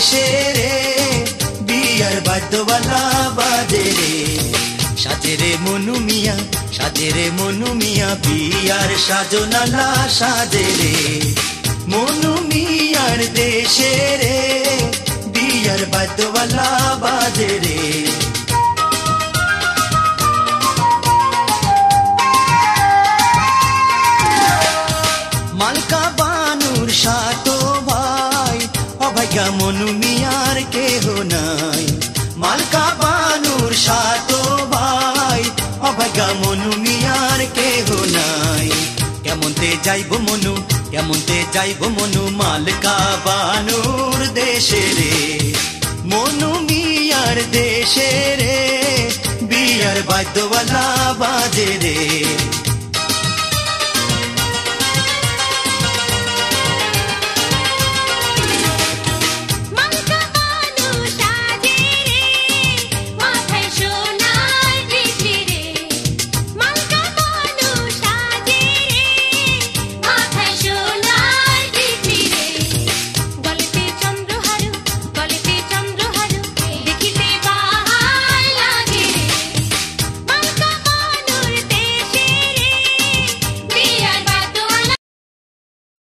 দেশে রে বিয়ার বাদ্যওয়ালা বাজে রে সাজে রে মনু মিয়া সাজে রে মনু মিয়া বিয়ার সাজনালা সাজে রে মনু মিয়ার দেশে রে বিয়ার বাদ্যওয়ালা বাজে রে মালকা বানুর সাতো ভাই অভাগ্যা মনু মিয়ার কেহ নাই মালকা বানুর সাতো ভাই অভাগ্যা মনু মিয়ার কেহ নাই কেমনতে যাইব মনু মালকা বানুর দেশে রে মনু মিয়ার দেশে রে বিয়ার বাদ্যওয়ালা বাজে রে